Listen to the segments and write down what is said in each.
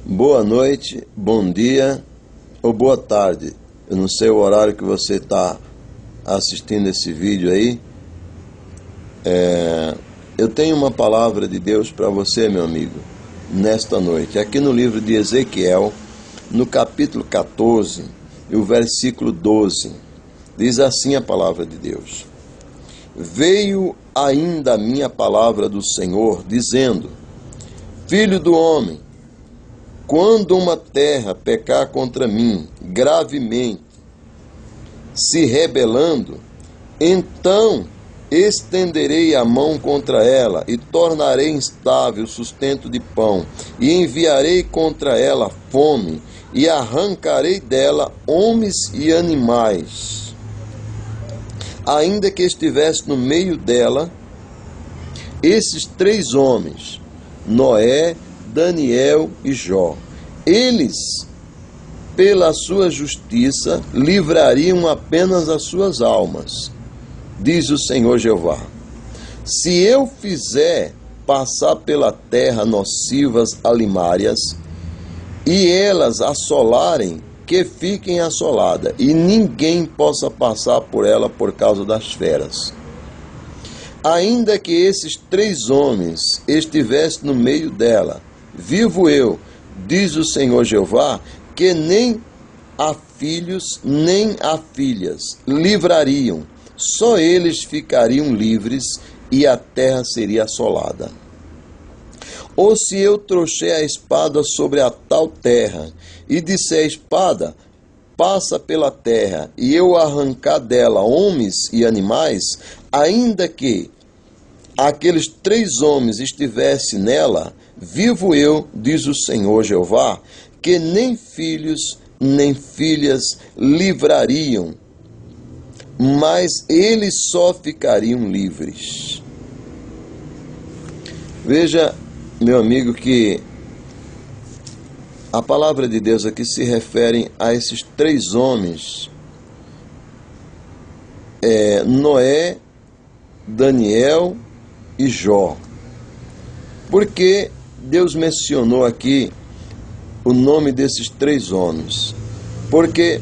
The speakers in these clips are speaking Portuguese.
Boa noite, bom dia ou boa tarde. Eu não sei o horário que você está assistindo esse vídeo aí. Eu tenho uma palavra de Deus para você, meu amigo, nesta noite. Aqui no livro de Ezequiel, no capítulo 14, e o versículo 12, diz assim a palavra de Deus: Veio ainda a minha palavra do Senhor, dizendo: Filho do homem, quando uma terra pecar contra mim gravemente, se rebelando, então estenderei a mão contra ela e tornarei instável o sustento de pão, e enviarei contra ela fome, e arrancarei dela homens e animais. Ainda que estivesse no meio dela esses três homens, Noé, Daniel e Jó, eles, pela sua justiça, livrariam apenas as suas almas, diz o Senhor Jeová. Se eu fizer passar pela terra nocivas alimárias, e elas assolarem, que fiquem assoladas, e ninguém possa passar por ela por causa das feras. Ainda que esses três homens estivessem no meio dela, vivo eu, diz o Senhor Jeová, que nem a filhos nem a filhas livrariam, só eles ficariam livres e a terra seria assolada. Ou se eu trouxer a espada sobre a tal terra, e disser: espada, passa pela terra, e eu arrancar dela homens e animais, ainda que aqueles três homens estivessem nela, vivo eu, diz o Senhor Jeová, que nem filhos nem filhas livrariam, mas eles só ficariam livres. Veja, meu amigo, que a palavra de Deus aqui se refere a esses três homens, Noé, Daniel e Jó. Porque Deus mencionou aqui o nome desses três homens? Porque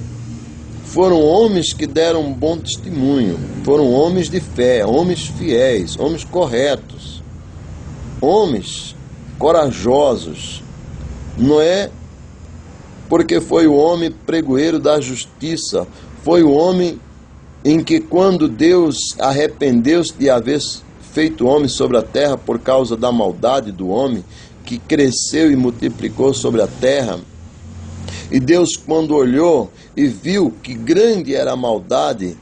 foram homens que deram um bom testemunho, foram homens de fé, homens fiéis, homens corretos, homens corajosos. Noé, porque foi o homem pregoeiro da justiça, foi o homem em que, quando Deus arrependeu-se de haver feito homem sobre a terra por causa da maldade do homem, que cresceu e multiplicou sobre a terra, e Deus, quando olhou e viu que grande era a maldade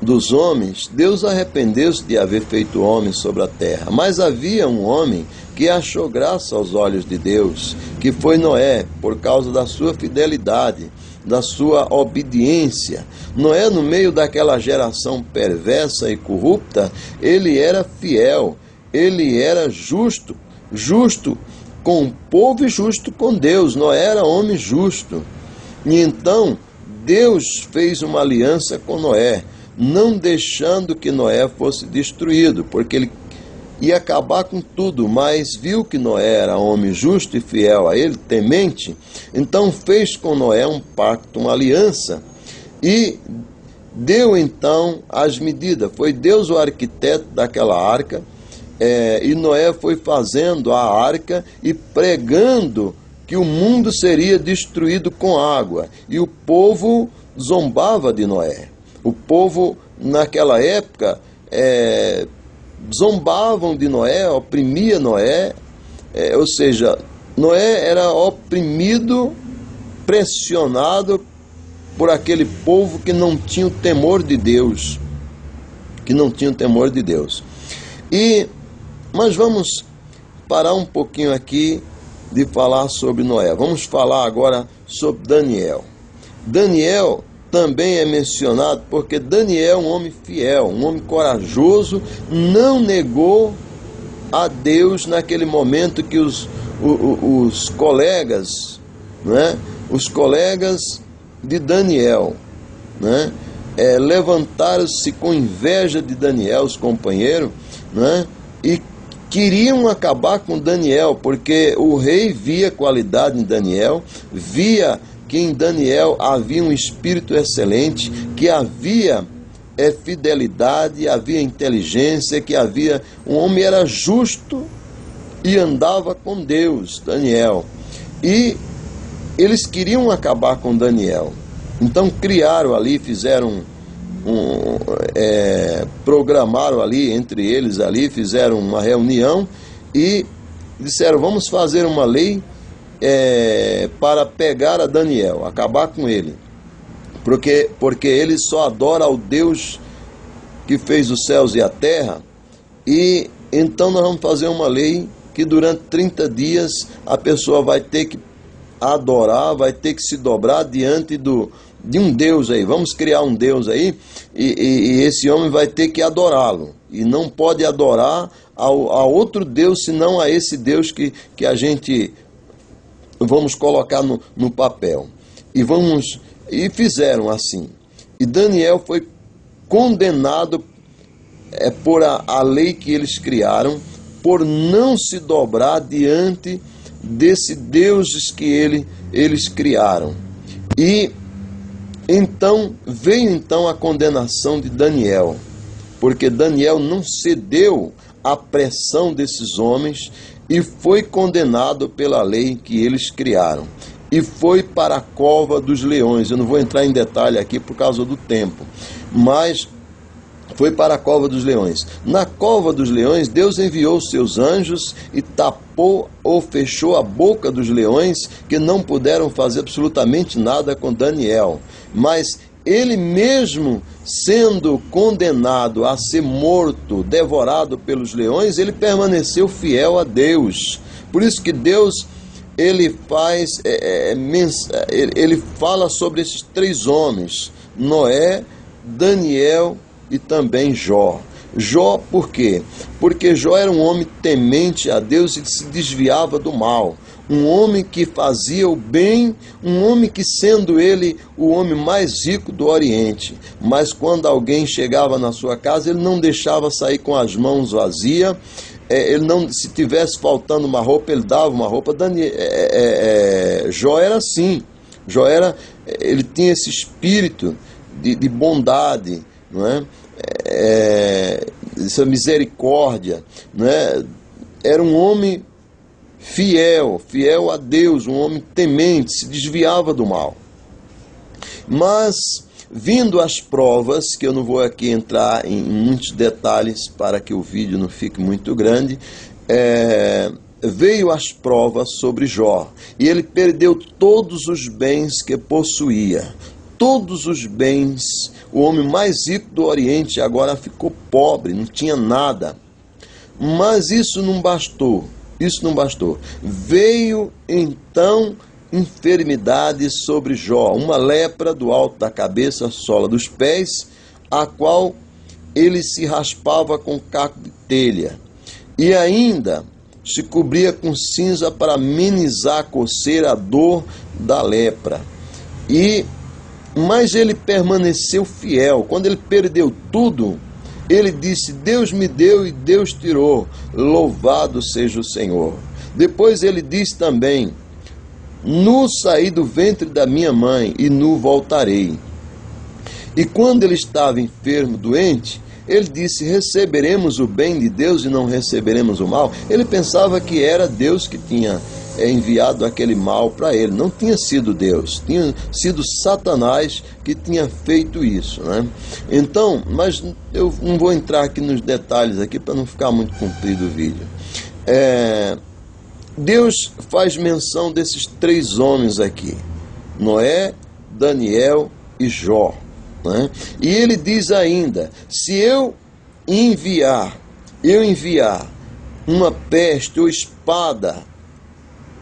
dos homens, Deus arrependeu-se de haver feito homem sobre a terra. Mas havia um homem que achou graça aos olhos de Deus, que foi Noé, por causa da sua fidelidade, da sua obediência. Noé, no meio daquela geração perversa e corrupta, ele era fiel, ele era justo com o povo e justo com Deus. Noé era homem justo. E então Deus fez uma aliança com Noé, não deixando que Noé fosse destruído, porque ele ia acabar com tudo, mas viu que Noé era homem justo e fiel a ele, temente, então fez com Noé um pacto, uma aliança, e deu então as medidas. Foi Deus o arquiteto daquela arca, e Noé foi fazendo a arca e pregando que o mundo seria destruído com água, e o povo zombava de Noé. O povo naquela época zombavam de Noé, oprimia Noé, ou seja, Noé era oprimido, pressionado por aquele povo que não tinha o temor de Deus, mas vamos parar um pouquinho aqui de falar sobre Noé. Vamos falar agora sobre Daniel. Daniel também é mencionado porque Daniel é um homem fiel, um homem corajoso, não negou a Deus naquele momento que os colegas, né, os colegas de Daniel, né, levantaram-se com inveja de Daniel, os companheiros, né, e queriam acabar com Daniel, porque o rei via qualidade em Daniel, via que em Daniel havia um espírito excelente, que havia fidelidade, havia inteligência, que havia um homem era justo e andava com Deus, Daniel. E eles queriam acabar com Daniel. Então criaram ali, fizeram programaram ali entre eles ali, fizeram uma reunião e disseram: vamos fazer uma lei para pegar a Daniel, acabar com ele, porque ele só adora ao Deus que fez os céus e a terra. E então nós vamos fazer uma lei que durante 30 dias a pessoa vai ter que adorar, vai ter que se dobrar diante de um Deus aí. Vamos criar um Deus aí, e esse homem vai ter que adorá-lo, e não pode adorar a outro Deus senão a esse Deus que a gente vamos colocar no papel. E fizeram assim. E Daniel foi condenado por a lei que eles criaram, por não se dobrar diante desse deuses que eles criaram. E então veio a condenação de Daniel, porque Daniel não cedeu à pressão desses homens e foi condenado pela lei que eles criaram. E foi para a cova dos leões. Eu não vou entrar em detalhe aqui por causa do tempo, mas foi para a cova dos leões. Na cova dos leões, Deus enviou seus anjos e tapou ou fechou a boca dos leões, que não puderam fazer absolutamente nada com Daniel. Mas ele mesmo, sendo condenado a ser morto, devorado pelos leões, ele permaneceu fiel a Deus. Por isso que Deus, ele fala sobre esses 3 homens: Noé, Daniel e também Jó. Jó por quê? Porque Jó era um homem temente a Deus e se desviava do mal. Um homem que fazia o bem, um homem que, sendo ele o homem mais rico do Oriente, mas quando alguém chegava na sua casa, ele não deixava sair com as mãos vazias. Ele não, se tivesse faltando uma roupa, ele dava uma roupa. Jó era assim. Jó ele tinha esse espírito de bondade, não é? Essa misericórdia, não é? Era um homem fiel a Deus, um homem temente, se desviava do mal. Mas, vindo as provas, que eu não vou aqui entrar em muitos detalhes para que o vídeo não fique muito grande, veio as provas sobre Jó, e ele perdeu todos os bens que possuía. Todos os bens. O homem mais rico do Oriente agora ficou pobre, não tinha nada. Mas isso não bastou. Veio então enfermidade sobre Jó, uma lepra do alto da cabeça à sola dos pés, a qual ele se raspava com caco de telha, e ainda se cobria com cinza para amenizar a coceira, a dor da lepra. Mas ele permaneceu fiel. Quando ele perdeu tudo, ele disse: Deus me deu e Deus tirou, louvado seja o Senhor. Depois ele disse também: nu saí do ventre da minha mãe e nu voltarei. E quando ele estava enfermo, doente, ele disse: receberemos o bem de Deus e não receberemos o mal. Ele pensava que era Deus que tinha enviado aquele mal para ele. Não tinha sido Deus, tinha sido Satanás que tinha feito isso, né? Então, mas eu não vou entrar aqui nos detalhes aqui para não ficar muito comprido o vídeo. Deus faz menção desses 3 homens aqui: Noé, Daniel e Jó, né? E ele diz ainda: se eu enviar uma peste ou espada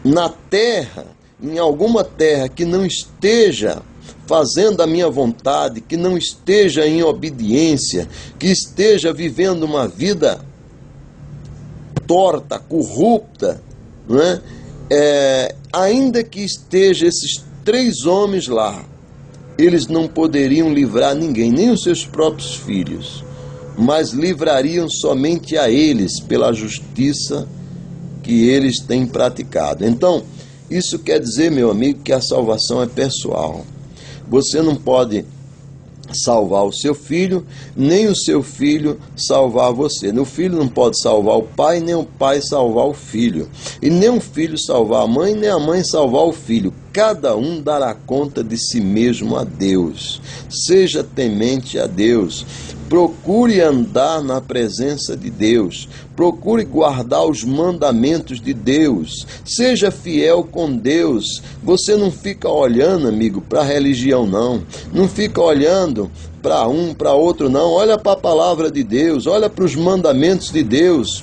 na terra, em alguma terra que não esteja fazendo a minha vontade, que não esteja em obediência, que esteja vivendo uma vida torta, corrupta, não é? Ainda que esteja esses 3 homens lá, eles não poderiam livrar ninguém, nem os seus próprios filhos. mas livrariam somente a eles pela justiça que eles têm praticado. Então, isso quer dizer, meu amigo, que a salvação é pessoal. Você não pode salvar o seu filho, nem o seu filho salvar você. O filho não pode salvar o pai, nem o pai salvar o filho. E nem o filho salvar a mãe, nem a mãe salvar o filho. Cada um dará conta de si mesmo a Deus. Seja temente a Deus. Procure andar na presença de Deus. Procure guardar os mandamentos de Deus. Seja fiel com Deus. Você não fica olhando, amigo, para a religião, não. Não fica olhando para um, para outro, não. Olha para a palavra de Deus. Olha para os mandamentos de Deus.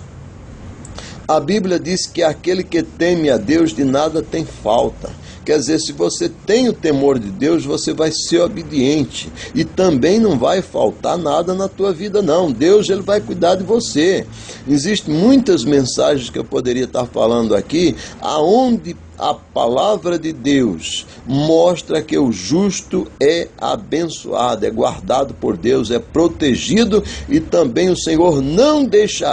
A Bíblia diz que aquele que teme a Deus de nada tem falta. Quer dizer, se você tem o temor de Deus, você vai ser obediente. E também não vai faltar nada na tua vida, não. Deus, ele vai cuidar de você. Existem muitas mensagens que eu poderia estar falando aqui, aonde a palavra de Deus mostra que o justo é abençoado, é guardado por Deus, é protegido, e também o Senhor não deixará